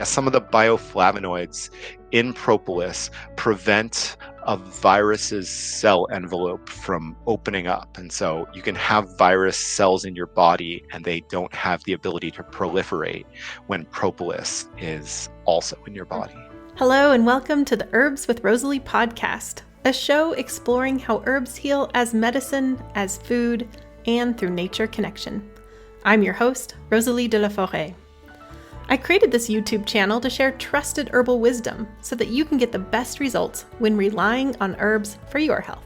Some of the bioflavonoids in propolis prevent a virus's cell envelope from opening up. And so you can have virus cells in your body and they don't have the ability to proliferate when propolis is also in your body. Hello and welcome to the Herbs with Rosalee podcast, a show exploring how herbs heal as medicine, as food, and through nature connection. I'm your host, Rosalee de la Forêt. I created this YouTube channel to share trusted herbal wisdom so that you can get the best results when relying on herbs for your health.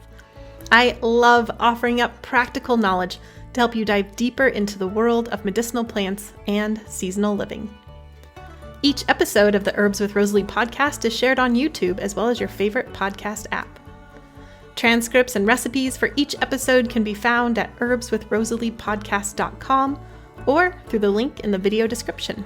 I love offering up practical knowledge to help you dive deeper into the world of medicinal plants and seasonal living. Each episode of the Herbs with Rosalee podcast is shared on YouTube as well as your favorite podcast app. Transcripts and recipes for each episode can be found at herbswithrosaleepodcast.com or through the link in the video description.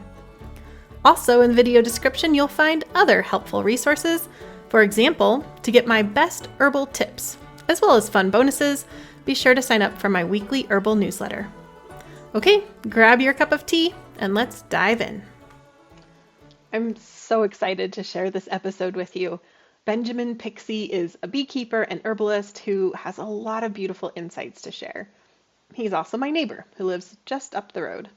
Also in the video description, you'll find other helpful resources. For example, to get my best herbal tips, as well as fun bonuses, be sure to sign up for my weekly herbal newsletter. Okay, grab your cup of tea and let's dive in. I'm so excited to share this episode with you. Benjamin Pixie is a beekeeper and herbalist who has a lot of beautiful insights to share. He's also my neighbor who lives just up the road.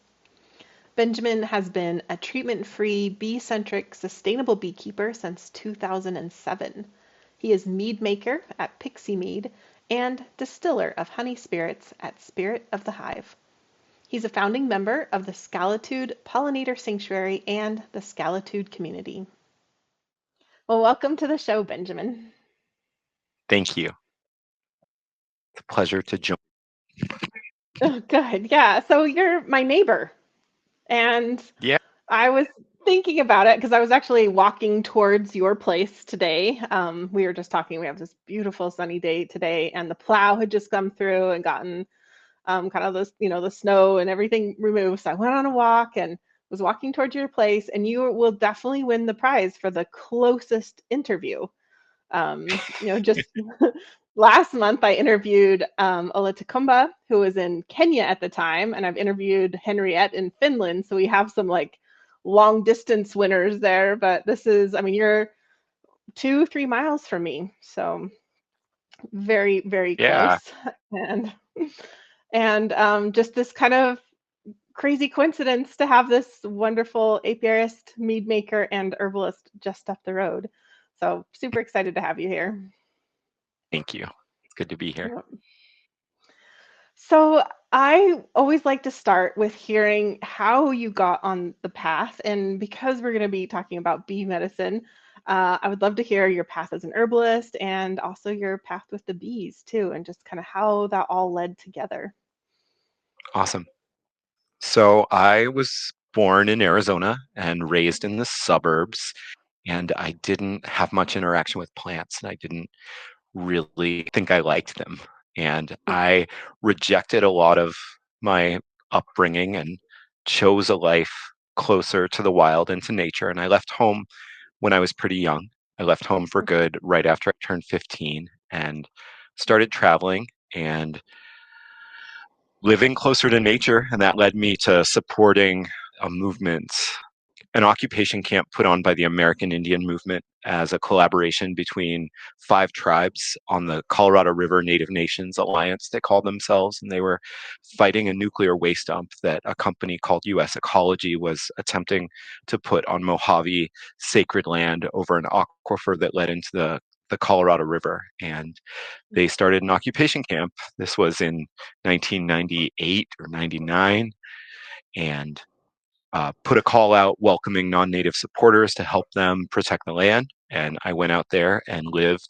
Benjamin has been a treatment-free, bee-centric, sustainable beekeeper since 2007. He is mead maker at Pixie Mead and distiller of honey spirits at Spirit of the Hive. He's a founding member of the Skalitude Pollinator Sanctuary and the Skalitude Community. Well, welcome to the show, Benjamin. Thank you. It's a pleasure to join. Oh, good. Yeah. So you're my neighbor. And yeah, I was thinking about it because I was actually walking towards your place today. We were just talking, we have this beautiful sunny day today, and the plow had just come through and gotten kind of this, the snow and everything removed. So I went on a walk and was walking towards your place, and you will definitely win the prize for the closest interview. Just last month I interviewed Olatakumba, who was in Kenya at the time, and I've interviewed Henriette in Finland. So we have some like long distance winners there, but this is, you're 2-3 miles from me. So very, very close. And just this kind of crazy coincidence to have this wonderful apiarist, mead maker, and herbalist just up the road. So super excited to have you here. Thank you. It's good to be here. Yep. So I always like to start with hearing how you got on the path. And because we're going to be talking about bee medicine, I would love to hear your path as an herbalist and also your path with the bees too, and just kind of how that all led together. Awesome. So I was born in Arizona and raised in the suburbs, and I didn't have much interaction with plants, and I didn't really think I liked them. And I rejected a lot of my upbringing and chose a life closer to the wild and to nature. And I left home when I was pretty young. I left home for good right after I turned 15 and started traveling and living closer to nature. And that led me to supporting a movement, an occupation camp put on by the American Indian movement as a collaboration between 5 tribes on the Colorado River Native Nations Alliance, they called themselves, and they were fighting a nuclear waste dump that a company called U.S. Ecology was attempting to put on Mojave sacred land over an aquifer that led into the Colorado River. And they started an occupation camp. This was in 1998 or 99, and put a call out welcoming non-native supporters to help them protect the land. And I went out there and lived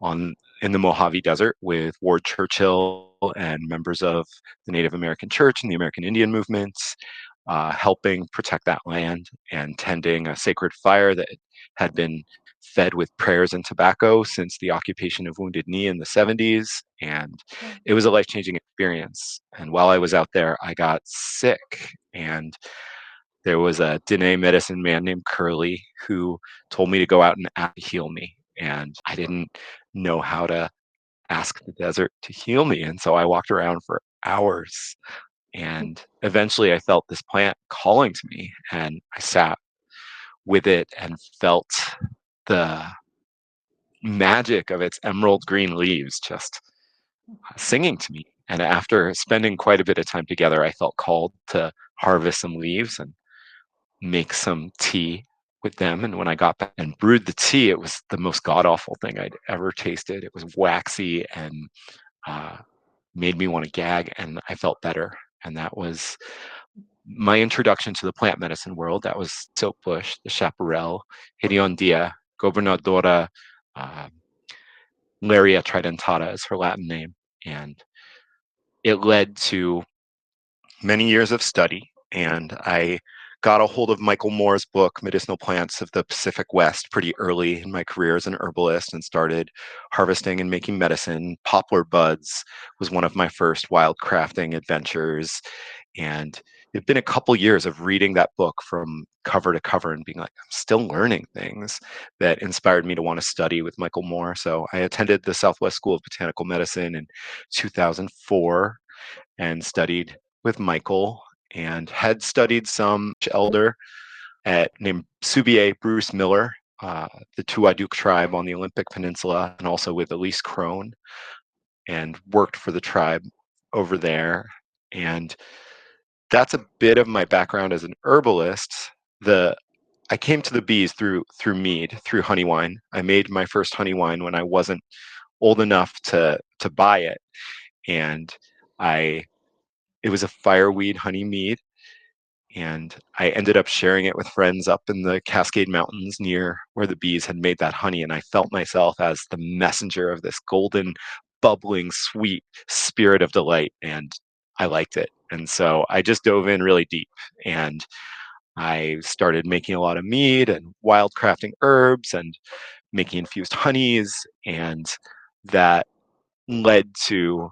in the Mojave Desert with Ward Churchill and members of the Native American Church and the American Indian movements, helping protect that land and tending a sacred fire that had been fed with prayers and tobacco since the occupation of Wounded Knee in the 70s. And it was a life-changing experience. And while I was out there, I got sick. And there was a Dene medicine man named Curly who told me to go out and heal me. And I didn't know how to ask the desert to heal me. And so I walked around for hours. And eventually I felt this plant calling to me. And I sat with it and felt the magic of its emerald green leaves just singing to me. And after spending quite a bit of time together, I felt called to harvest some leaves and make some tea with them. And when I got back and brewed the tea, it was the most god awful thing I'd ever tasted. It was waxy and uh, made me want to gag, and I felt better. And that was my introduction to the plant medicine world. That was silkbush, the chaparral, hediondia, gobernadora, uh, Laria tridentata is her Latin name. And it led to many years of study, and I got a hold of Michael Moore's book, Medicinal Plants of the Pacific West, pretty early in my career as an herbalist and started harvesting and making medicine. Poplar buds was one of my first wild crafting adventures. And it'd been a couple years of reading that book from cover to cover and being like, I'm still learning things that inspired me to want to study with Michael Moore. So I attended the Southwest School of Botanical Medicine in 2004 and studied with Michael and had studied some elder named Subier Bruce Miller, the Tuaduk tribe on the Olympic Peninsula, and also with Elise Crone, and worked for the tribe over there. And that's a bit of my background as an herbalist. I came to the bees through mead, through honey wine. I made my first honey wine when I wasn't old enough to buy it, and I it was a fireweed honey mead, and I ended up sharing it with friends up in the Cascade Mountains near where the bees had made that honey, and I felt myself as the messenger of this golden, bubbling, sweet spirit of delight, and I liked it. And so I just dove in really deep, and I started making a lot of mead and wild crafting herbs and making infused honeys, and that led to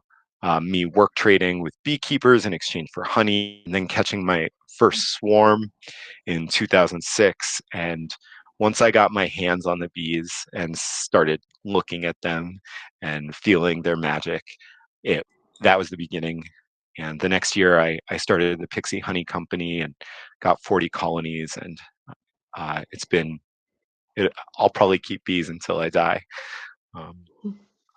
me work trading with beekeepers in exchange for honey, and then catching my first swarm in 2006. And once I got my hands on the bees and started looking at them and feeling their magic, it that was the beginning. And the next year, I started the Pixie Honey Company and got 40 colonies. And it's been, I'll probably keep bees until I die. Um,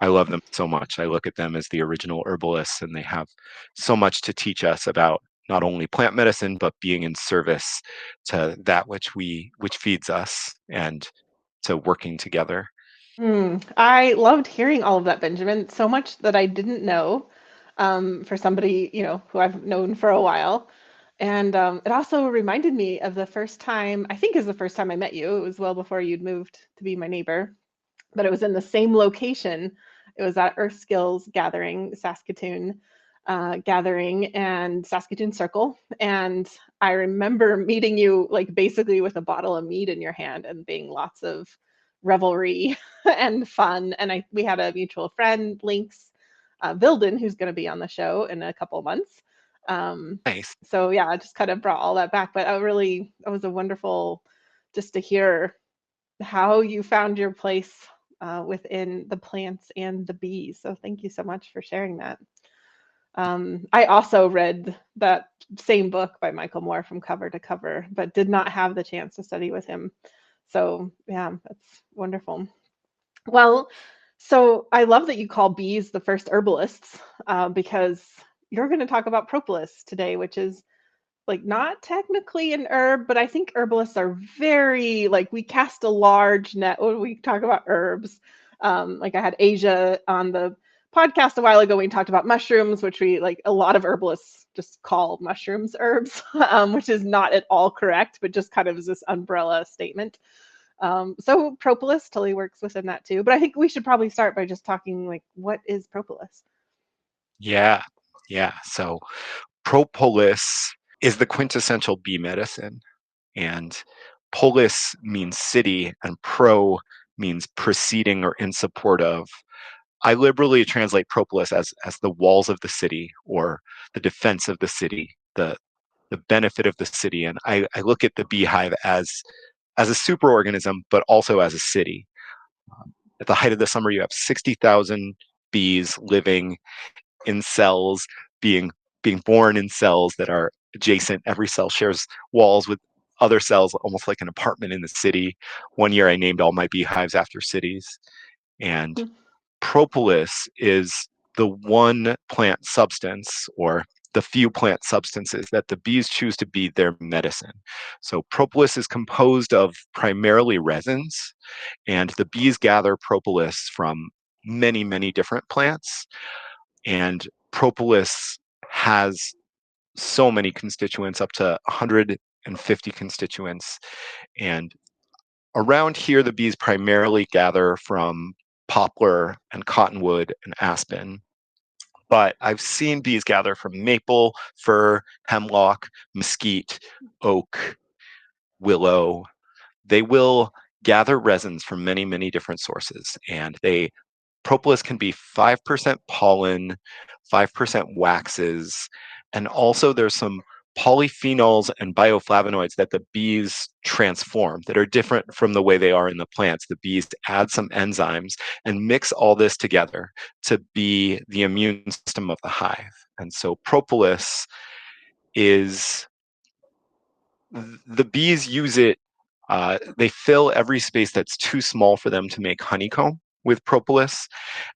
I love them so much. I look at them as the original herbalists, and they have so much to teach us about not only plant medicine, but being in service to that which feeds us, and to working together. I loved hearing all of that, Benjamin. So much that I didn't know, for somebody, who I've known for a while. And it also reminded me of the first time, I think is the first time I met you. It was well before you'd moved to be my neighbor, but it was in the same location. It was at Earth Skills Gathering, Saskatoon Gathering, and Saskatoon Circle. And I remember meeting you like basically with a bottle of mead in your hand and being lots of revelry and fun. And we had a mutual friend, Lynx Vilden, who's going to be on the show in a couple of months. Nice. So yeah, I just kind of brought all that back. But it was a wonderful just to hear how you found your place within the plants and the bees. So thank you so much for sharing that. I also read that same book by Michael Moore from cover to cover, but did not have the chance to study with him. So yeah, that's wonderful. Well, so I love that you call bees the first herbalists, because you're going to talk about propolis today, which is like not technically an herb, but I think herbalists are very like we cast a large net when we talk about herbs. Like I had Asia on the podcast a while ago. We talked about mushrooms, which we like a lot of herbalists just call mushrooms herbs, which is not at all correct, but just kind of is this umbrella statement. So propolis totally works within that too. But I think we should probably start by just talking like what is propolis? Yeah, yeah. So propolis is the quintessential bee medicine, and polis means city, and pro means preceding or in support of. I liberally translate propolis as the walls of the city, or the defense of the city, the benefit of the city. And I look at the beehive as a superorganism, but also as a city. At the height of the summer, you have 60,000 bees living in cells, being born in cells that are adjacent. Every cell shares walls with other cells, almost like an apartment in the city. One year I named all my beehives after cities. And propolis is the one plant substance, or the few plant substances that the bees choose to be their medicine. So propolis is composed of primarily resins, and the bees gather propolis from many, many different plants. And propolis has so many constituents, up to 150 constituents. And around here, the bees primarily gather from poplar and cottonwood and aspen. But I've seen bees gather from maple, fir, hemlock, mesquite, oak, willow. They will gather resins from many, many different sources. And propolis can be 5% pollen, 5% waxes, and also there's some polyphenols and bioflavonoids that the bees transform that are different from the way they are in the plants. The bees add some enzymes and mix all this together to be the immune system of the hive. And so propolis is, the bees use it, they fill every space that's too small for them to make honeycomb with propolis.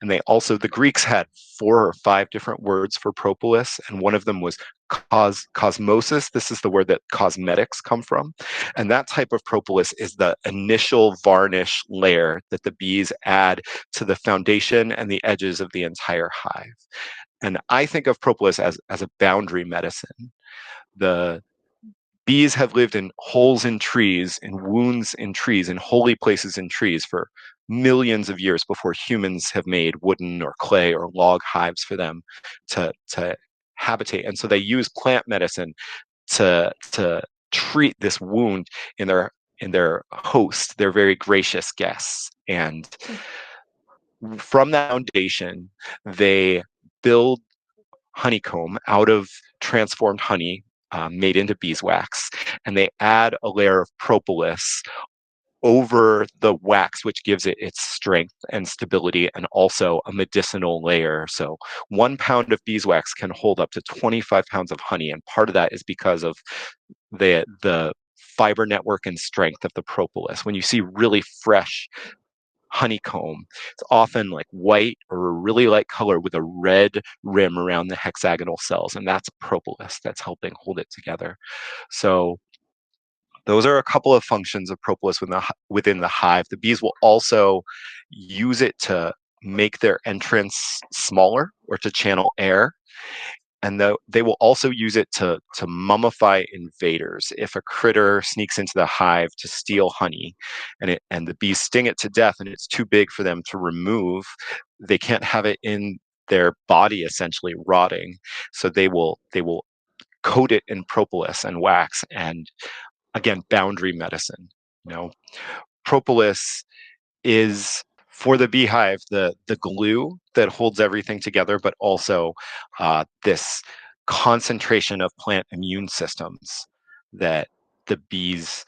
And the Greeks had 4 or 5 different words for propolis, and one of them was cosmosis. This is the word that cosmetics come from. And that type of propolis is the initial varnish layer that the bees add to the foundation and the edges of the entire hive. And I think of propolis as a boundary medicine. The bees have lived in holes in trees, in wounds in trees, in holy places in trees for millions of years before humans have made wooden or clay or log hives for them to habitate. And so they use plant medicine to treat this wound in their host, their very gracious guests. And from that foundation, they build honeycomb out of transformed honey, made into beeswax, and they add a layer of propolis over the wax, which gives it its strength and stability, and also a medicinal layer. So 1 pound of beeswax can hold up to 25 pounds of honey, and part of that is because of the fiber network and strength of the propolis. When you see really fresh honeycomb, it's often like white or a really light color with a red rim around the hexagonal cells, and that's propolis that's helping hold it together. So those are a couple of functions of propolis within the hive. The bees will also use it to make their entrance smaller or to channel air. And they will also use it to mummify invaders. If a critter sneaks into the hive to steal honey, and the bees sting it to death and it's too big for them to remove, they can't have it in their body essentially rotting. So they will coat it in propolis and wax, and again, boundary medicine. You know, propolis is, for the beehive, the glue that holds everything together, but also this concentration of plant immune systems that the bees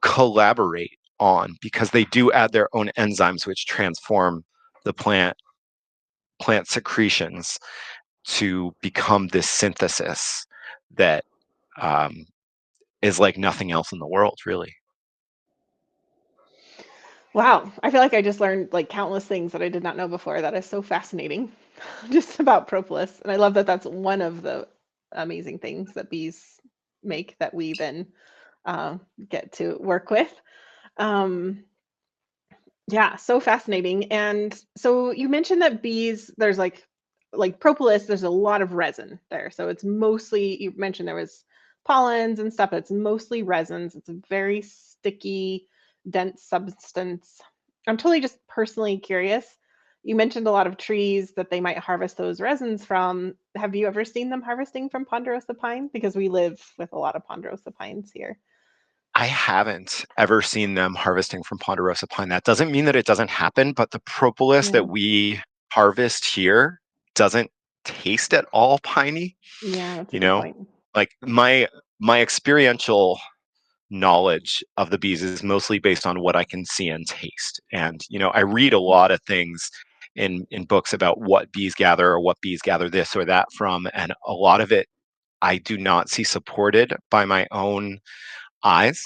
collaborate on, because they do add their own enzymes which transform the plant secretions to become this synthesis that um, is like nothing else in the world, really. Wow, I feel like I just learned like countless things that I did not know before. That is so fascinating, just about propolis. And I love that that's one of the amazing things that bees make that we then get to work with. Um, yeah, so fascinating. And so you mentioned that bees, there's like propolis, there's a lot of resin there. So it's mostly, you mentioned there was pollens and stuff. It's mostly resins. It's a very sticky, dense substance. I'm totally just personally curious. You mentioned a lot of trees that they might harvest those resins from. Have you ever seen them harvesting from ponderosa pine? Because we live with a lot of ponderosa pines here. I haven't ever seen them harvesting from ponderosa pine. That doesn't mean that it doesn't happen, but the propolis Yeah. that we harvest here doesn't taste at all piney. Yeah, that's a You good know, point. like my experiential knowledge of the bees is mostly based on what I can see and taste. And I read a lot of things in books about what bees gather or what bees gather this or that from, and a lot of it I do not see supported by my own eyes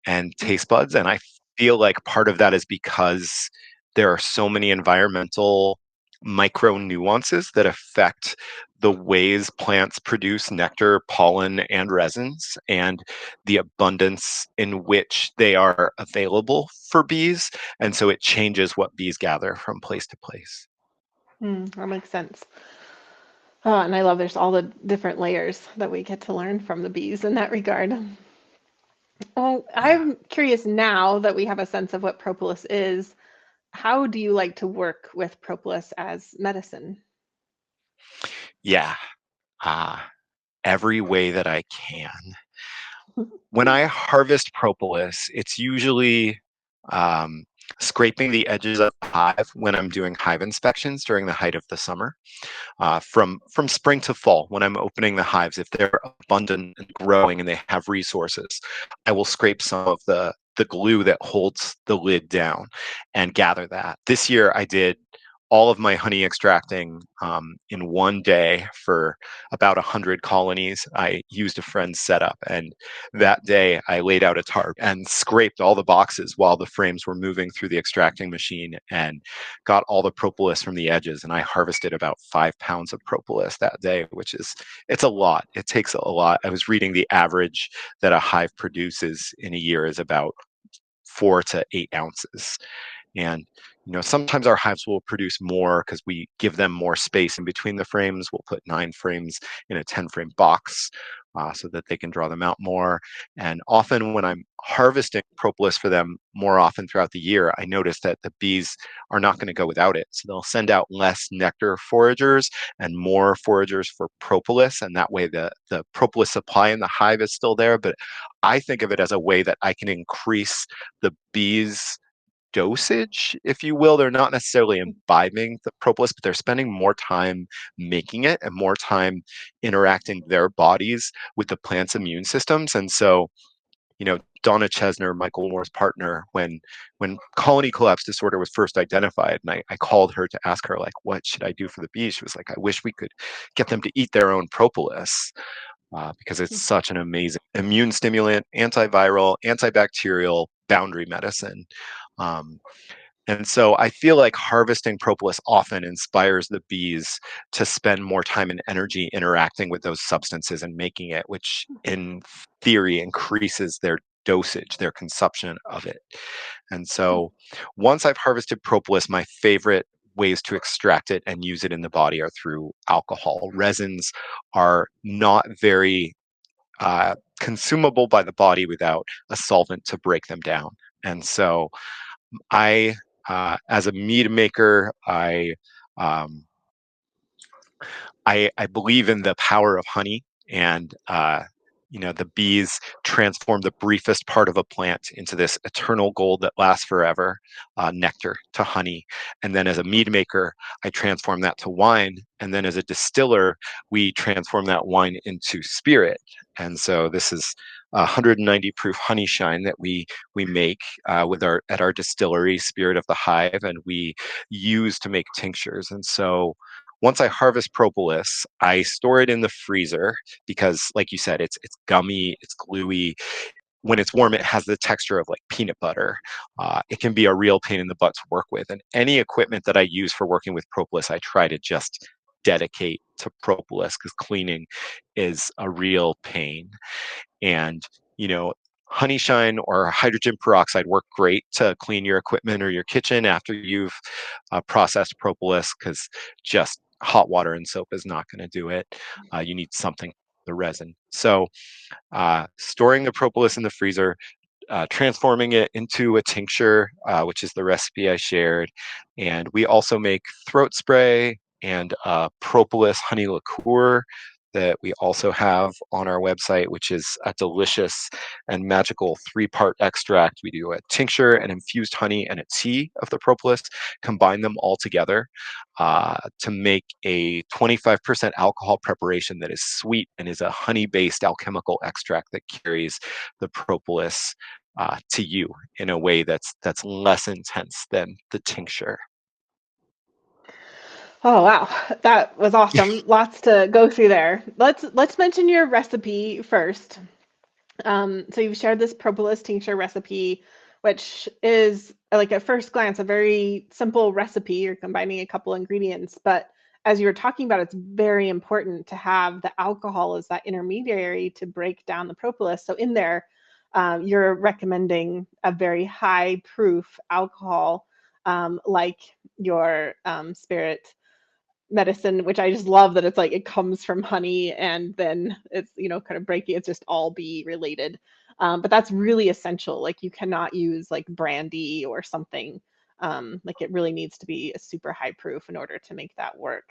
and taste buds. And I feel like part of that is because there are so many environmental micro nuances that affect the ways plants produce nectar, pollen, and resins, and the abundance in which they are available for bees. And so it changes what bees gather from place to place. That makes sense. And I love there's all the different layers that we get to learn from the bees in that regard. Yeah. I'm curious now that we have a sense of what propolis is, how do you like to work with propolis as medicine? Yeah. Uh, every way that I can. When I harvest propolis, it's usually um, scraping the edges of the hive when I'm doing hive inspections during the height of the summer. From spring to fall, when I'm opening the hives, if they're abundant and growing and they have resources, I will scrape some of the glue that holds the lid down and gather that. This year, I did all of my honey extracting in one day for about 100 colonies. I used a friend's setup, and that day I laid out a tarp and scraped all the boxes while the frames were moving through the extracting machine and got all the propolis from the edges. And I harvested about 5 pounds of propolis that day, which is, it's a lot. It takes a lot. I was reading the average that a hive produces in a year is about 4 to 8 ounces. And sometimes our hives will produce more because we give them more space in between the frames. We'll put 9 frames in a 10 frame box so that they can draw them out more. And often when I'm harvesting propolis for them more often throughout the year, I notice that the bees are not going to go without it. So they'll send out less nectar foragers and more foragers for propolis. And that way the propolis supply in the hive is still there. But I think of it as a way that I can increase the bees' dosage, if you will. They're not necessarily imbibing the propolis, but they're spending more time making it and more time interacting their bodies with the plant's immune systems. And so, Donna Chesner, Michael Moore's partner, when colony collapse disorder was first identified, and I called her to ask her, like, what should I do for the bees? She was like, I wish we could get them to eat their own propolis. Because it's such an amazing immune stimulant, antiviral, antibacterial, boundary medicine. Um, and so I feel like harvesting propolis often inspires the bees to spend more time and energy interacting with those substances and making it, which in theory increases their dosage, their consumption of it. And so once I've harvested propolis, my favorite ways to extract it and use it in the body are through alcohol. Resins are not very consumable by the body without a solvent to break them down. And so I, as a mead maker, um, I believe in the power of honey, and the bees transform the briefest part of a plant into this eternal gold that lasts forever, nectar to honey. And then as a mead maker, I transform that to wine. And then as a distiller, we transform that wine into spirit. And so this is 190 proof Honeyshine that we make with our at our distillery, Spirit of the Hive, and we use to make tinctures. And so once I harvest propolis, I store it in the freezer because, like you said, it's gummy, it's gluey. When it's warm, it has the texture of like peanut butter. It can be a real pain in the butt to work with. And any equipment that I use for working with propolis, I try to just dedicate to propolis because cleaning is a real pain. And, you know, Honeyshine or hydrogen peroxide work great to clean your equipment or your kitchen after you've processed propolis because just hot water and soap is not going to do it. You need something, the resin. So storing the propolis in the freezer, transforming it into a tincture, which is the recipe I shared. And we also make throat spray and propolis honey liqueur that we also have on our website, which is a delicious and magical 3-part extract. We do a tincture, an infused honey, and a tea of the propolis, combine them all together to make a 25% alcohol preparation that is sweet and is a honey-based alchemical extract that carries the propolis to you in a way that's less intense than the tincture. Oh wow, that was awesome. Lots to go through there. Let's mention your recipe first. So you've shared this propolis tincture recipe, which is like at first glance a very simple recipe. You're combining a couple ingredients, but as you were talking about, it's very important to have the alcohol as that intermediary to break down the propolis. So in there, you're recommending a very high proof alcohol, like your spirit medicine, which I just love that it's like it comes from honey and then it's, kind of breaking, it's just all bee related. But that's really essential. Like you cannot use like brandy or something. Like it really needs to be a super high proof in order to make that work.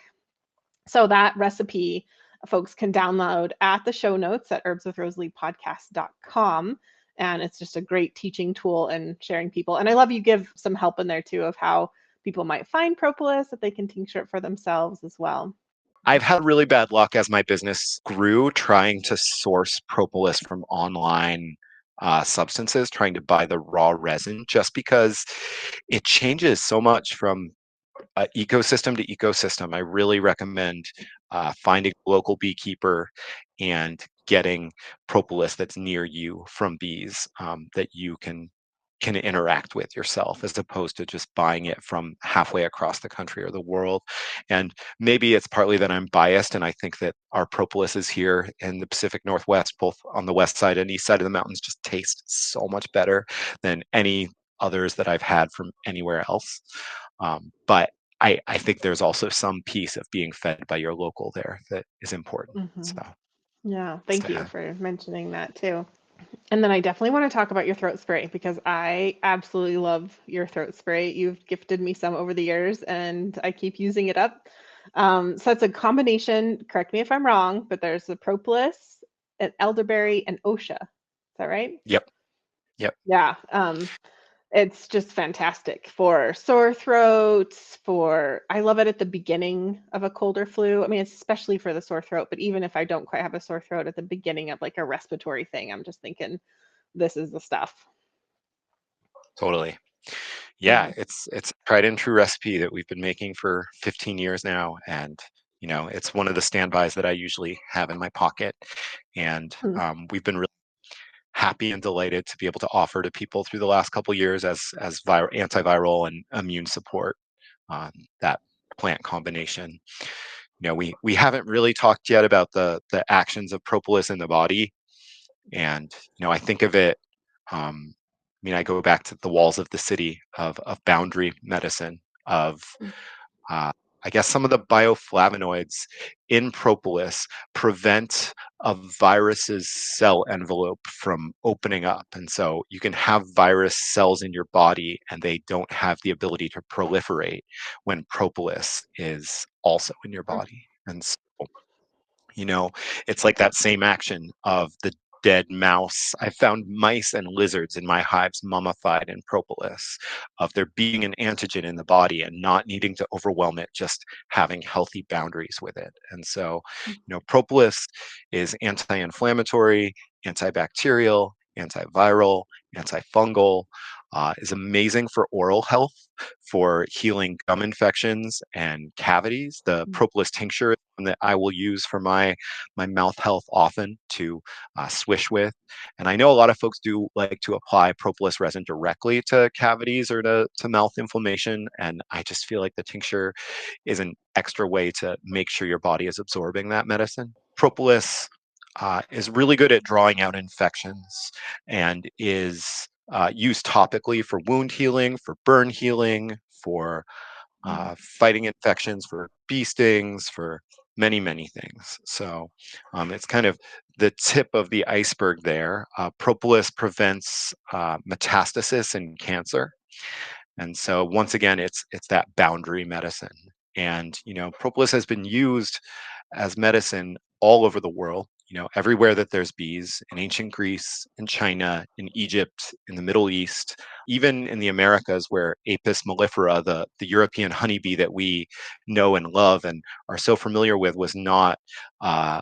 So that recipe folks can download at the show notes at herbswithrosaleepodcast.com. And it's just a great teaching tool and sharing people. And I love you give some help in there too of how people might find propolis, that they can tincture it for themselves as well. I've had really bad luck as my business grew trying to source propolis from online substances, trying to buy the raw resin, just because it changes so much from ecosystem to ecosystem. I really recommend finding a local beekeeper and getting propolis that's near you from bees that you can interact with yourself, as opposed to just buying it from halfway across the country or the world. And maybe it's partly that I'm biased and I think that our propolis is here in the Pacific Northwest, both on the west side and east side of the mountains, just taste so much better than any others that I've had from anywhere else. But I think there's also some piece of being fed by your local there that is important. Hmm. So Yeah, it's thank to you have. for mentioning that too. And then I definitely want to talk about your throat spray because I absolutely love your throat spray. You've gifted me some over the years and I keep using it up. So it's a combination, correct me if I'm wrong, but there's the propolis, an elderberry, and osha. Is that right? Yep. Yep. Yeah. It's just fantastic for sore throats, I love it at the beginning of a cold or flu. I mean, it's especially for the sore throat, but even if I don't quite have a sore throat at the beginning of like a respiratory thing, I'm just thinking this is the stuff. Totally. Yeah, Yeah. it's a tried and true recipe that we've been making for 15 years now, and it's one of the standbys that I usually have in my pocket, and Hmm. we've been really happy and delighted to be able to offer to people through the last couple years as antiviral and immune support. That plant combination. We haven't really talked yet about the actions of propolis in the body, and I think of it. I go back to the walls of the city of boundary medicine of uh, I guess some of the bioflavonoids in propolis prevent a virus's cell envelope from opening up. And so you can have virus cells in your body and they don't have the ability to proliferate when propolis is also in your body. And so you know, it's like that same action of the dead mouse. I found mice and lizards in my hives mummified in propolis, of there being an antigen in the body and not needing to overwhelm it, just having healthy boundaries with it. And so, propolis is anti-inflammatory, antibacterial, antiviral, antifungal, is amazing for oral health, for healing gum infections and cavities. The propolis tincture that I will use for my mouth health often to swish with. And I know a lot of folks do like to apply propolis resin directly to cavities or to mouth inflammation. And I just feel like the tincture is an extra way to make sure your body is absorbing that medicine. Propolis is really good at drawing out infections and is used topically for wound healing, for burn healing, for fighting infections, for bee stings, for many, many things. So it's kind of the tip of the iceberg there. Propolis prevents metastasis in cancer. And so once again, it's that boundary medicine. And propolis has been used as medicine all over the world. Everywhere that there's bees, in ancient Greece, in China, in Egypt, in the Middle East, even in the Americas, where Apis mellifera, the European honeybee that we know and love and are so familiar with, was not uh,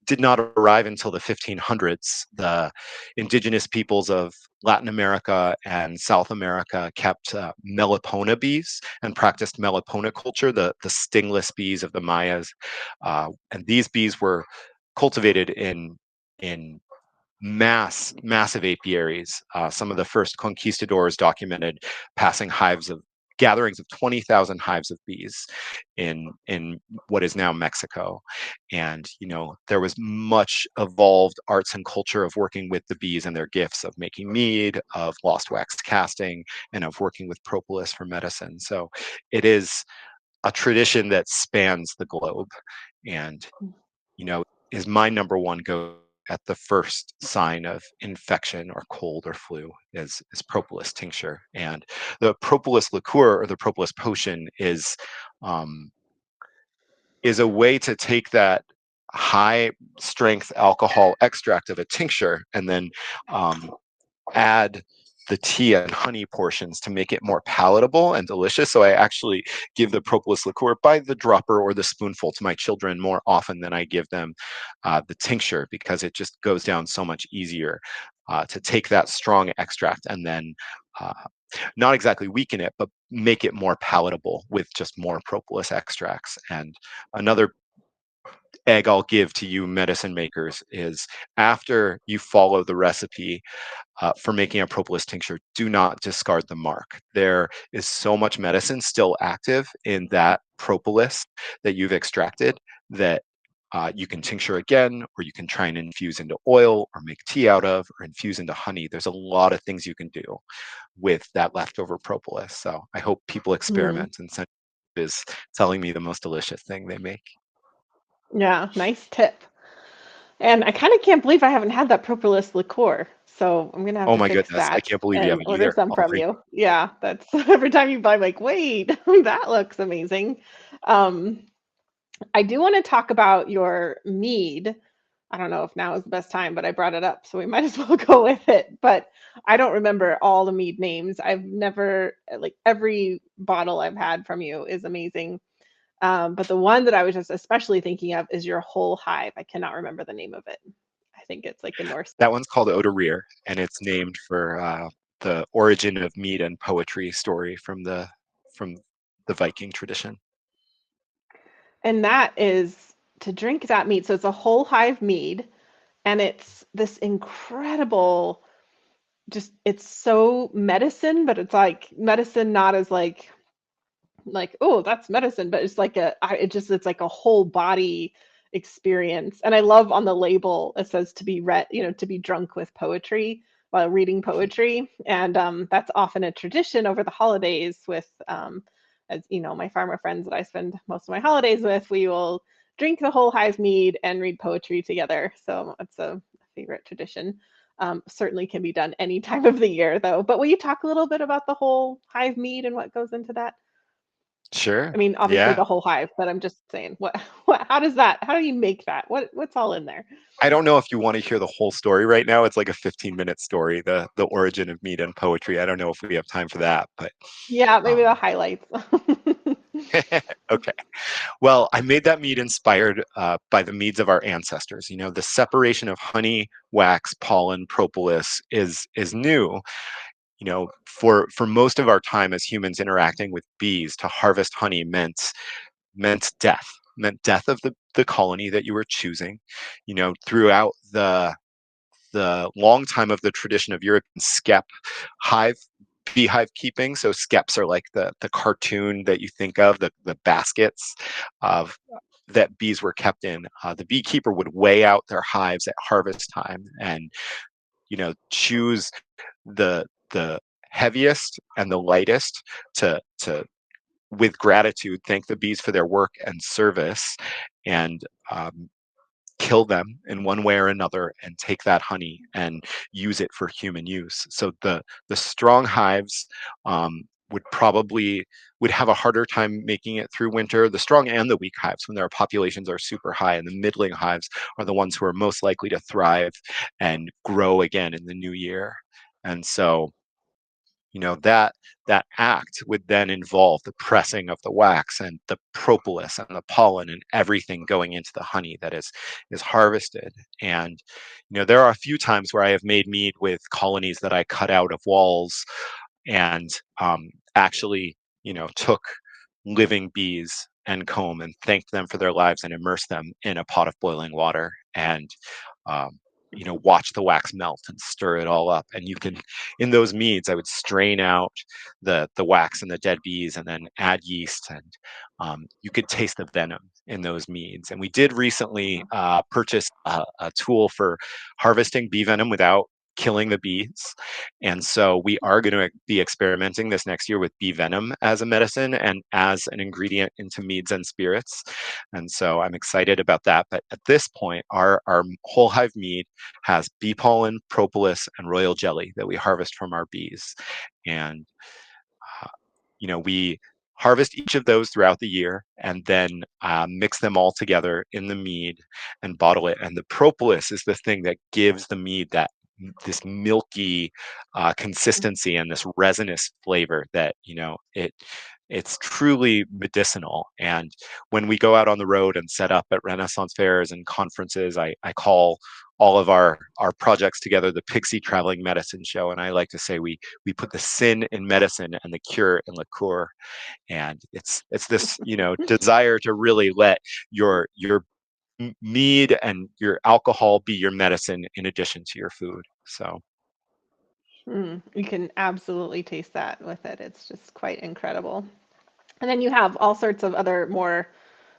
did not arrive until the 1500s. The indigenous peoples of Latin America and South America kept melipona bees and practiced melipona culture, the stingless bees of the Mayas. And these bees were cultivated in massive apiaries. Some of the first conquistadors documented passing gatherings of 20,000 hives of bees in what is now Mexico. And there was much evolved arts and culture of working with the bees and their gifts of making mead, of lost wax casting, and of working with propolis for medicine. So it is a tradition that spans the globe, and you know, is my number one go at the first sign of infection or cold or flu is propolis tincture. And the propolis liqueur or the propolis potion um, is a way to take that high strength alcohol extract of a tincture and then um, add the tea and honey portions to make it more palatable and delicious. So I actually give the propolis liqueur by the dropper or the spoonful to my children more often than I give them the tincture, because it just goes down so much easier to take that strong extract and then uh, not exactly weaken it, but make it more palatable with just more propolis extracts. And another egg I'll give to you medicine makers is, after you follow the recipe for making a propolis tincture, do not discard the mark. There is so much medicine still active in that propolis that you've extracted that you can tincture again, or you can try and infuse into oil, or make tea out of, or infuse into honey. There's a lot of things you can do with that leftover propolis. So I hope people Mm. experiment, and Centric is telling me the most delicious thing they make. Yeah, nice tip. And I kind of can't believe I haven't had that propolis liqueur. So I'm gonna have Oh to my fix goodness, I that can't believe you and haven't order either. some I'll from bring. you. Yeah, that's every time you buy, I'm like, wait, that looks amazing. Um, I do want to talk about your mead. I don't know if now is the best time, but I brought it up, so we might as well go with it. But I don't remember all the mead names. I've never, like, every bottle I've had from you is amazing. But the one that I was just especially thinking of is your whole hive. I cannot remember the name of it. I think it's like a Norse. That one's called Odorir, and it's named for the origin of mead and poetry story from the Viking tradition. And that is to drink that mead. So it's a whole hive mead, and it's this incredible, just it's so medicine, but it's like medicine not as like oh that's medicine, but it's like it's like a whole body experience. And I love on the label it says to be read, to be drunk with poetry while reading poetry. And that's often a tradition over the holidays with as my farmer friends that I spend most of my holidays with. We will drink the whole hive mead and read poetry together. So it's a favorite tradition. Certainly can be done any time of the year though. But will you talk a little bit about the whole hive mead and what goes into that? Sure. I mean, obviously Yeah. the whole hive, but I'm just saying, how do you make that? What's all in there? I don't know if you want to hear the whole story right now. It's like a 15-minute story, the origin of mead and poetry. I don't know if we have time for that, but Yeah, maybe the um, highlights. okay. Well, I made that mead inspired by the meads of our ancestors. The separation of honey, wax, pollen, propolis is new. For most of our time as humans interacting with bees, to harvest honey meant death, meant death of the colony that you were choosing. Throughout the long time of the tradition of European skep hive beehive keeping. So skeps are like the cartoon that you think of, the baskets of that bees were kept in. The beekeeper would weigh out their hives at harvest time and choose the heaviest and the lightest to with gratitude thank the bees for their work and service, and kill them in one way or another and take that honey and use it for human use. So the strong hives would have a harder time making it through winter. The strong and the weak hives, when their populations are super high, and the middling hives are the ones who are most likely to thrive and grow again in the new year. And so that act would then involve the pressing of the wax and the propolis and the pollen and everything going into the honey that is harvested. And there are a few times where I have made mead with colonies that I cut out of walls and actually took living bees and comb and thanked them for their lives and immersed them in a pot of boiling water and um, watch the wax melt and stir it all up. And you can, in those meads, I would strain out the wax and the dead bees and then add yeast, and you could taste the venom in those meads. And we did recently purchase a tool for harvesting bee venom without killing the bees. And so we are going to be experimenting this next year with bee venom as a medicine and as an ingredient into meads and spirits. And so I'm excited about that. But at this point, our whole hive mead has bee pollen, propolis, and royal jelly that we harvest from our bees. And uh, we harvest each of those throughout the year and then mix them all together in the mead and bottle it. And the propolis is the thing that gives the mead this milky consistency and this resinous flavor that it's truly medicinal. And when we go out on the road and set up at Renaissance fairs and conferences, I call all of our projects together the Pixie Traveling Medicine Show. And I like to say we put the sin in medicine and the cure in liqueur. And it's this desire to really let your mead and your alcohol be your medicine in addition to your food. So You can absolutely taste that with it. It's just quite incredible. And then you have all sorts of other more,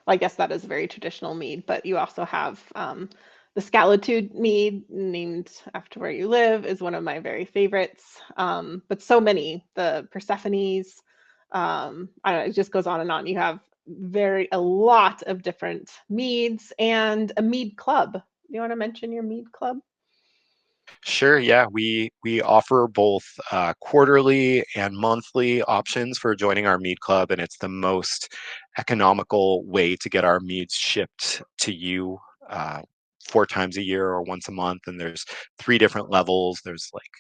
well, I guess that is very traditional mead, but you also have the Skalitude mead, named after where you live, is one of my very favorites. But so many, the Persephone's, I don't know, it just goes on and on. You have a lot of different meads and a mead club. You want to mention your mead club? sure, yeah, we offer both quarterly and monthly options for joining our mead club, and it's the most economical way to get our meads shipped to you. Uh, 4 times a year or once a month, and there's 3 different levels. There's like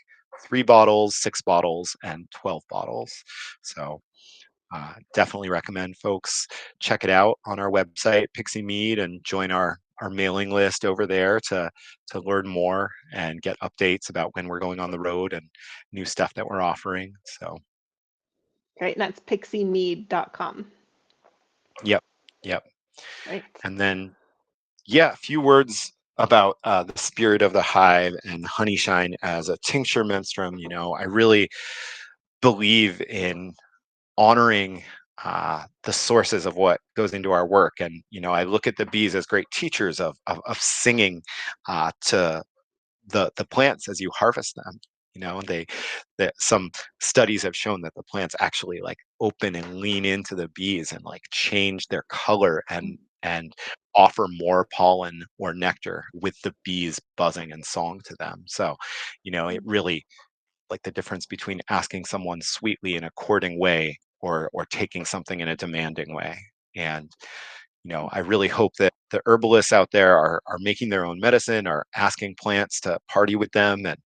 3 bottles, 6 bottles, and 12 bottles. So definitely recommend folks check it out on our website, Pixie Mead, and join our mailing list over there to learn more and get updates about when we're going on the road and new stuff that we're offering. So, Right, and that's pixiemead.com. yep, yep. Right. And then, yeah, a few words about the spirit of the hive and Honeyshine as a tincture menstruum. I really believe in honoring the sources of what goes into our work. And I look at the bees as great teachers of singing to the plants as you harvest them. They that some studies have shown that the plants actually like open and lean into the bees and like change their color and offer more pollen or nectar with the bees buzzing and song to them. So it really, like, the difference between asking someone sweetly in a courting way or taking something in a demanding way. And I really hope that the herbalists out there are making their own medicine, are asking plants to party with them and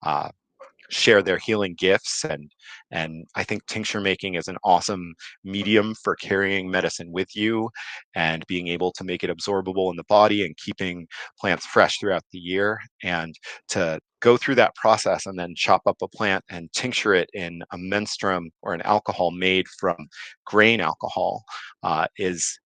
uh, share their healing gifts. And I think tincture making is an awesome medium for carrying medicine with you and being able to make it absorbable in the body and keeping plants fresh throughout the year. And to go through that process and then chop up a plant and tincture it in a menstruum or an alcohol made from grain alcohol is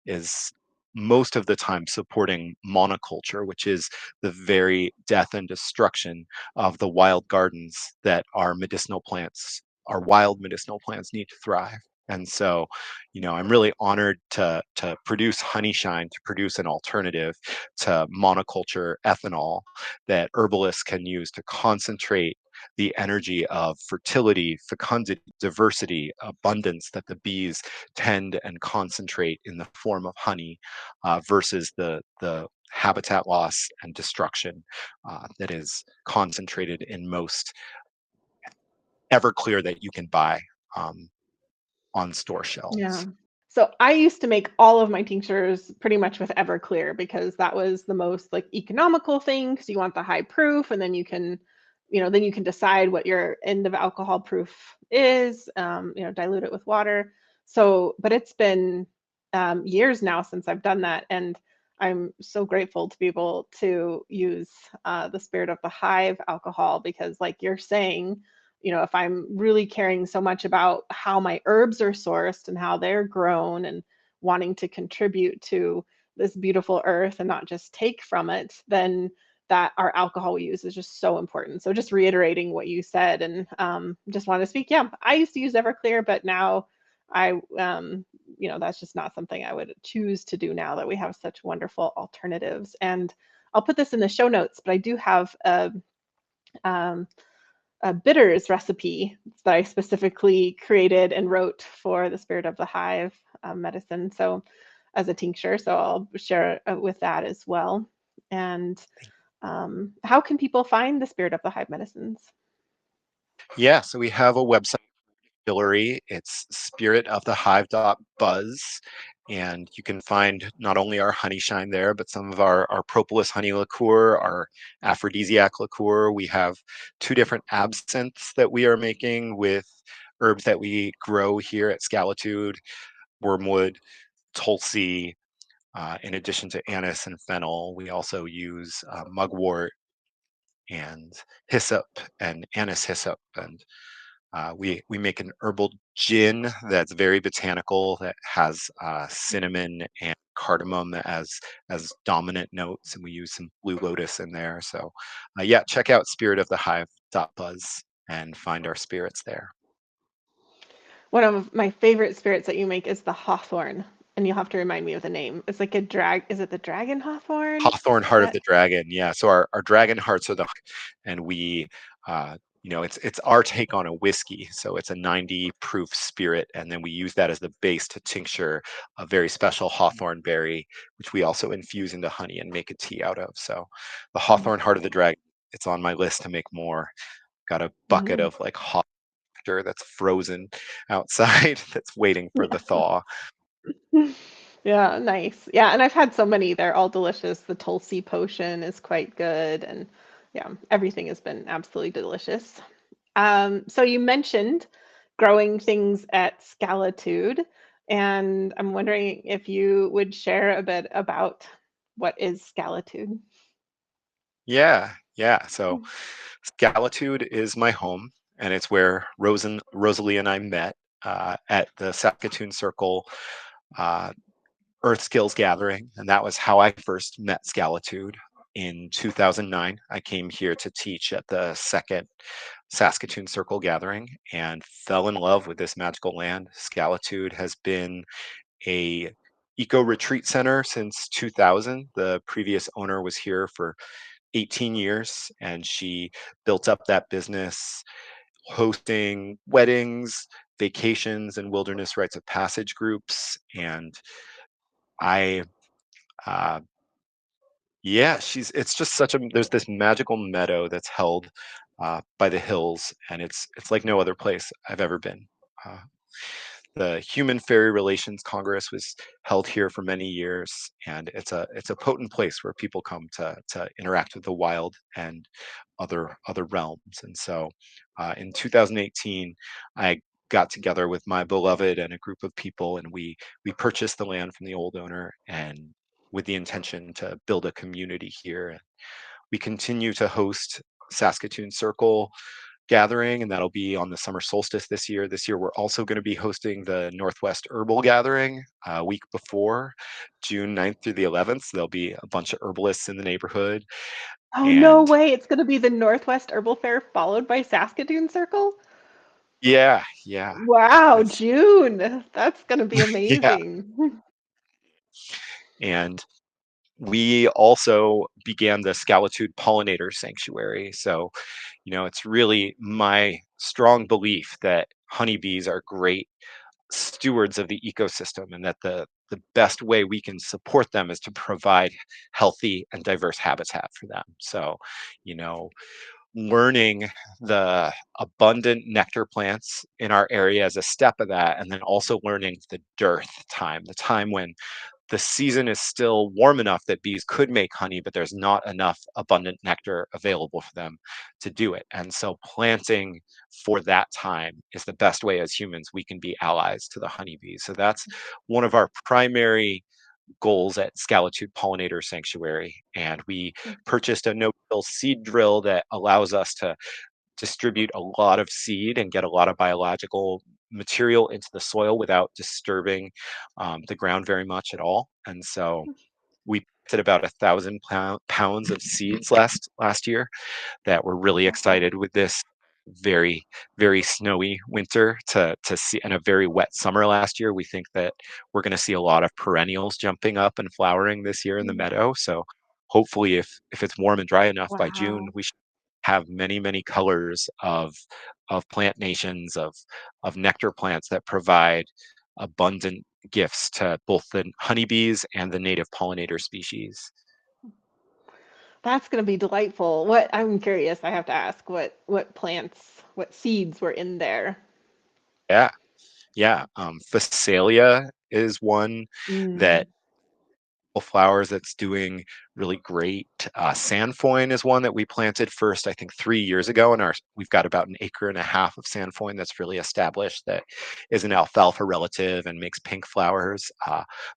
most of the time supporting monoculture, which is the very death and destruction of the wild gardens that our wild medicinal plants need to thrive. And so, I'm really honored to produce Honeyshine, to produce an alternative to monoculture ethanol that herbalists can use to concentrate the energy of fertility, fecundity, diversity, abundance that the bees tend and concentrate in the form of honey, versus the habitat loss and destruction that is concentrated in most Everclear that you can buy um, on store Yeah. shelves. So I used to make all of my tinctures pretty much with Everclear because that was the most like economical thing because you want the high proof and then you can, then you can decide what your end of alcohol proof is, dilute it with water. So, but it's been years now since I've done that. And I'm so grateful to be able to use the Spirit of the Hive alcohol, because like you're saying, if I'm really caring so much about how my herbs are sourced and how they're grown and wanting to contribute to this beautiful earth and not just take from it, then that our alcohol we use is just so important. So just reiterating what you said, and just want to speak. Yeah, I used to use Everclear, but now I, that's just not something I would choose to do now that we have such wonderful alternatives. And I'll put this in the show notes, but I do have um, a bitters recipe that I specifically created and wrote for the Spirit of the Hive medicine. So as a tincture, so I'll share with that as well. And how can people find the Spirit of the Hive medicines? Yeah, so we have a website distillery. It's spiritofthehive.buzz. And you can find not only our Honeyshine there, but some of our propolis honey liqueur, our aphrodisiac liqueur. We have 2 different absinthes that we are making with herbs that we grow here at Skalitude: wormwood, tulsi. In addition to anise and fennel, we also use mugwort and hyssop and anise hyssop. And we make an herbal gin that's very botanical, that has cinnamon and cardamom as dominant notes, and we use some blue lotus in there. So yeah, check out spiritofthehive.buzz and find our spirits there. One of my favorite spirits that you make is the hawthorn, and you'll have to remind me of the name. It's like a drag. Is it the dragon hawthorn? Hawthorn Is Heart of that? the Dragon. Yeah. So our dragon hearts are and we, it's our take on a whiskey. So it's a 90 proof spirit. And then we use that as the base to tincture a very special hawthorn berry, which we also infuse into honey and make a tea out of. So the Hawthorn Heart of the Dragon, it's on my list to make more. Got a bucket Mm. of like hot nectar that's frozen outside that's waiting for the thaw. Yeah, nice. Yeah, and I've had so many. They're all delicious. The Tulsi potion is quite good, and yeah, everything has been absolutely delicious. So you mentioned growing things at Skalitude, and I'm wondering if you would share a bit about what is Skalitude. Yeah, yeah. So Skalitude is my home, and it's where Rosalee and I met at the Saskatoon Circle uh, Earth Skills Gathering, and that was how I first met Skalitude in 2009. I came here to teach at the second Saskatoon Circle Gathering and fell in love with this magical land. Skalitude has been a eco retreat center since 2000. The previous owner was here for 18 years, and she built up that business hosting weddings, vacations, and wilderness rites of passage groups. And I, uh, yeah, it's just there's this magical meadow that's held by the hills, and it's like no other place I've ever been. Uh, the Human Fairy Relations Congress was held here for many years, and it's a potent place where people come to interact with the wild and other realms. And so, in 2018, I got together with my beloved and a group of people, and we purchased the land from the old owner, and with the intention to build a community here. And we continue to host Saskatoon Circle gathering, and that'll be on the summer solstice this year. This year, we're also going to be hosting the Northwest Herbal Gathering a week before, June 9th through the 11th. So there'll be a bunch of herbalists in the neighborhood. Oh, no And way. It's going to be the Northwest Herbal Fair followed by Saskatoon Circle? yeah, yeah, Wow, it's, June. That's going to be yeah. amazing. And we also began the Skalitude Pollinator Sanctuary. So, it's really my strong belief that honeybees are great stewards of the ecosystem, and that the best way we can support them is to provide healthy and diverse habitat for them. So, you know, learning the abundant nectar plants in our area as a step of that, and then also learning the dearth time, the time when the season is still warm enough that bees could make honey, but there's not enough abundant nectar available for them to do it. And so planting for that time is the best way as humans we can be allies to the honeybees. So that's one of our primary goals at Skalitude Pollinator Sanctuary. And we purchased a no-till seed drill that allows us to distribute a lot of seed and get a lot of biological material into the soil without disturbing the ground very much at all. And so we planted about 1,000 pounds of seeds last year that we're really Wow. excited with this very snowy winter to see, and a very wet summer last year. We think that we're going to see a lot of perennials jumping up and flowering this year in the Mm. meadow. So hopefully if it's warm and dry enough by June, Wow. we should have many colors of plant nations of nectar plants that provide abundant gifts to both the honeybees and the native pollinator species. That's going to be delightful. What I'm curious, I have to ask, what plants, what seeds were in there? Yeah, yeah. Phacelia is one Mm. that flowers that's doing really great. Sanfoin is one that we planted first, I think, 3 years ago, and we've got about an acre and a half of Sanfoin that's really established. That is an alfalfa relative and makes pink flowers.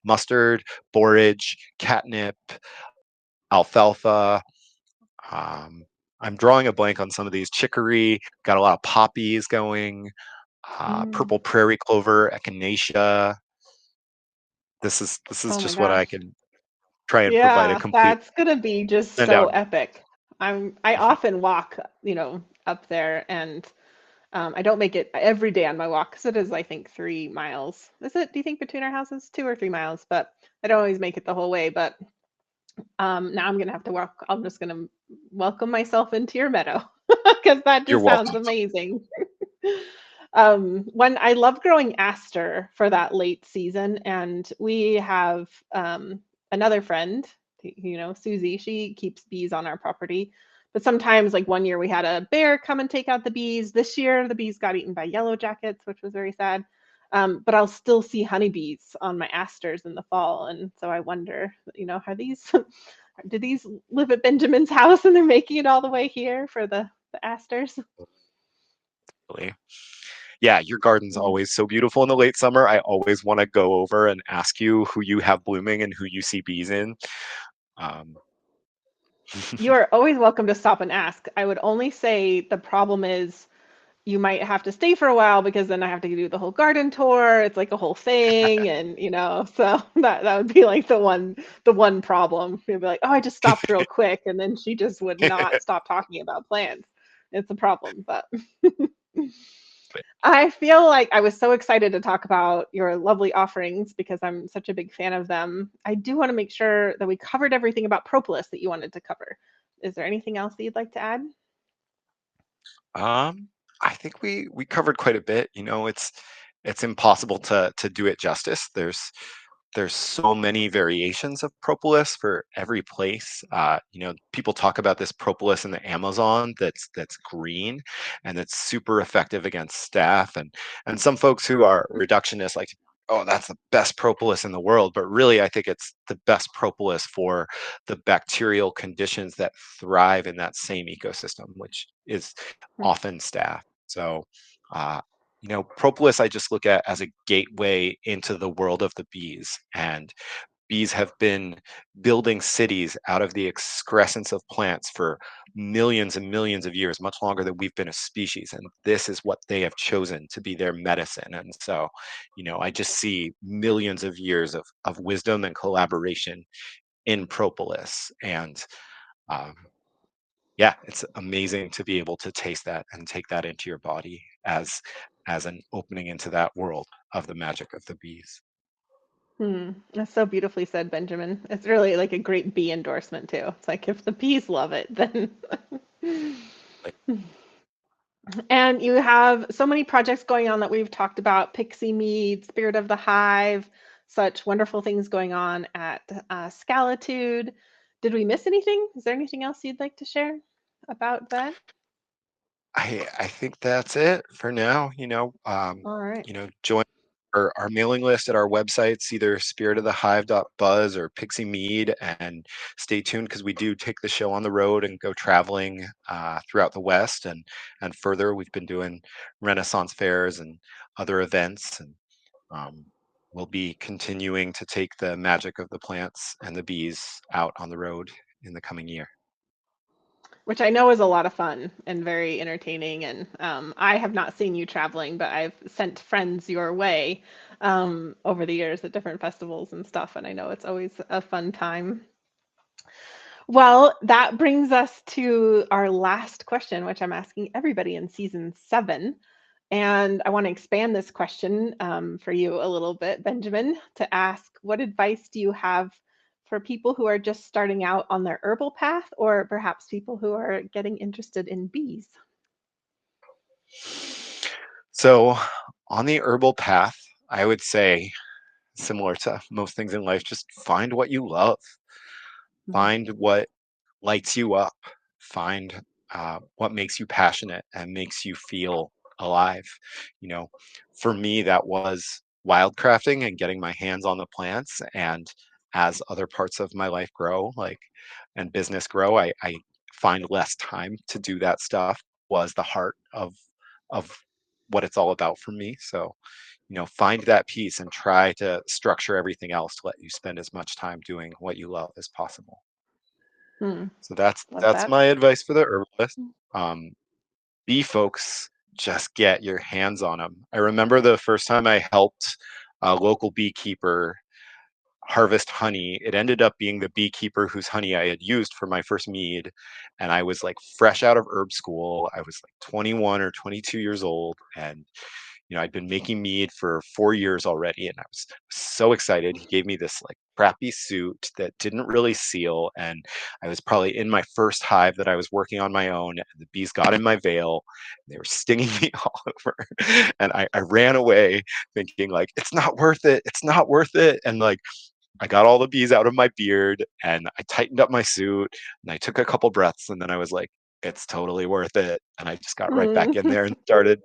Mustard, borage, catnip, alfalfa. Um, I'm drawing a blank on some of these. Chicory, got a lot of poppies going. Mm. Purple prairie clover, echinacea. This is Oh my just what I gosh. can try and provide a Yeah, complete that's gonna be just send so out. epic. I often walk, up there, and I don't make it every day on my walk because it is, I think, 3 miles. Is it? Do you think between our houses, 2 or 3 miles? But I don't always make it the whole way. But now I'm gonna have to walk. I'm just gonna welcome myself into your meadow because that You're just sounds welcome. amazing. When I love growing aster for that late season, and we have another friend, Susie. She keeps bees on our property, but sometimes, like one year, we had a bear come and take out the bees. This year, the bees got eaten by yellow jackets, which was very sad. But I'll still see honeybees on my asters in the fall, and so I wonder, are these do these live at Benjamin's house and they're making it all the way here for the asters? Really. Yeah, your garden's always so beautiful in the late summer. I always want to go over and ask you who you have blooming and who you see bees in. Um, You are always welcome to stop and ask. I would only say the problem is you might have to stay for a while because then I have to do the whole garden tour. It's like a whole thing, and so that would be like the one problem. You'd be like, oh, I just stopped real quick, and then she just would not stop talking about plants. It's a problem, but I feel like I was so excited to talk about your lovely offerings because I'm such a big fan of them. I do want to make sure that we covered everything about propolis that you wanted to cover. Is there anything else that you'd like to add? um, I think we covered quite a bit. It's impossible to do it justice. There's so many variations of propolis for every place. People talk about this propolis in the Amazon that's green and it's super effective against staph. And some folks who are reductionists like, oh, that's the best propolis in the world. But really, I think it's the best propolis for the bacterial conditions that thrive in that same ecosystem, which is Hmm. often staph. So, uh, propolis I just look at as a gateway into the world of the bees. And bees have been building cities out of the excrescence of plants for millions and millions of years, much longer than we've been a species. And this is what they have chosen to be their medicine. And so, I just see millions of years of wisdom and collaboration in propolis. And um, yeah, it's amazing to be able to taste that and take that into your body as an opening into that world of the magic of the bees. Hmm. That's so beautifully said, Benjamin. It's really like a great bee endorsement too. It's like if the bees love it, then Like, and you have so many projects going on that we've talked about: Pixie Mead, Spirit of the Hive, such wonderful things going on at Skalitude. Did we miss anything? Is there anything else you'd like to share about that? I think that's it for now. All right. Join our mailing list at our websites, either spiritofthehive.buzz or Pixie Mead, and stay tuned because we do take the show on the road and go traveling throughout the West and further. We've been doing Renaissance fairs and other events, and um, we'll be continuing to take the magic of the plants and the bees out on the road in the coming year. Which I know is a lot of fun and very entertaining. And I have not seen you traveling, but I've sent friends your way over the years at different festivals and stuff. And I know it's always a fun time. Well, that brings us to our last question, which I'm asking everybody in season 7. And I want to expand this question for you a little bit, Benjamin, to ask, what advice do you have for people who are just starting out on their herbal path, or perhaps people who are getting interested in bees? So, on the herbal path, I would say, similar to most things in life, just find what you love, Mm, find what lights you up, find what makes you passionate and makes you feel alive. You know, for me, that was wildcrafting and getting my hands on the plants. And as other parts of my life grow, like and business grow, I find less time to do that stuff. Was the heart of what it's all about for me. So, find that piece and try to structure everything else to let you spend as much time doing what you love as possible. mm, So that's love that's that. my advice for the herbalist. Um, bee folks, just get your hands on them. I remember the first time I helped a local beekeeper harvest honey. It ended up being the beekeeper whose honey I had used for my first mead. And I was like fresh out of herb school. I was like 21 or 22 years old. And I'd been making mead for 4 years already, and I was so excited. He gave me this like crappy suit that didn't really seal, and I was probably in my first hive that I was working on my own. And the bees got in my veil; they were stinging me all over, and I ran away, thinking like it's not worth it. It's not worth it, and like I got all the bees out of my beard, and I tightened up my suit, and I took a couple breaths, and then I was like, it's totally worth it, and I just got right back in Mm. there and started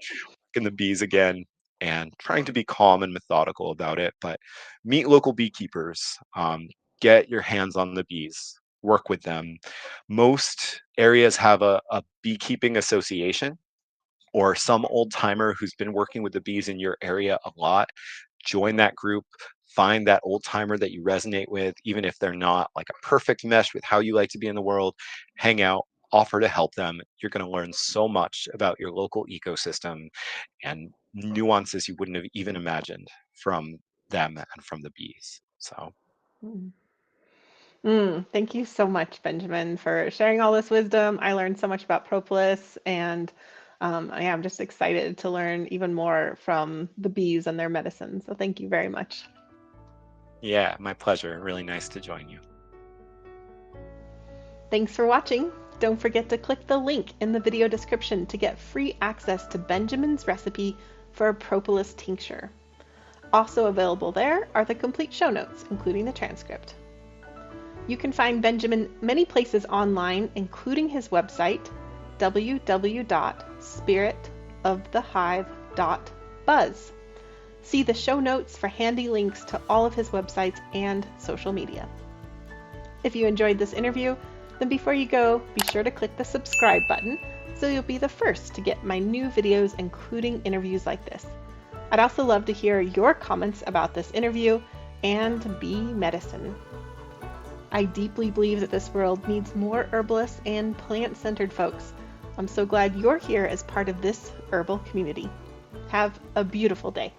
in the bees again and trying to be calm and methodical about it. But meet local beekeepers, get your hands on the bees, work with them. Most areas have a beekeeping association or some old timer who's been working with the bees in your area a lot. Join that group. Find that old timer that you resonate with, even if they're not like a perfect mesh with how you like to be in the world. Hang out, offer to help them. You're going to learn so much about your local ecosystem and nuances you wouldn't have even imagined from them and from the bees. So, Mm. Thank you so much, Benjamin, for sharing all this wisdom. I learned so much about propolis, and I am just excited to learn even more from the bees and their medicine. So thank you very much. yeah, my pleasure. Really nice to join you. Thanks for watching. Don't forget to click the link in the video description to get free access to Benjamin's recipe for a propolis tincture. Also available there are the complete show notes, including the transcript. You can find Benjamin many places online, including his website, www.spiritofthehive.buzz. See the show notes for handy links to all of his websites and social media. If you enjoyed this interview, then before you go, be sure to click the subscribe button so you'll be the first to get my new videos, including interviews like this. I'd also love to hear your comments about this interview and bee medicine. I deeply believe that this world needs more herbalists and plant-centered folks. I'm so glad you're here as part of this herbal community. Have a beautiful day.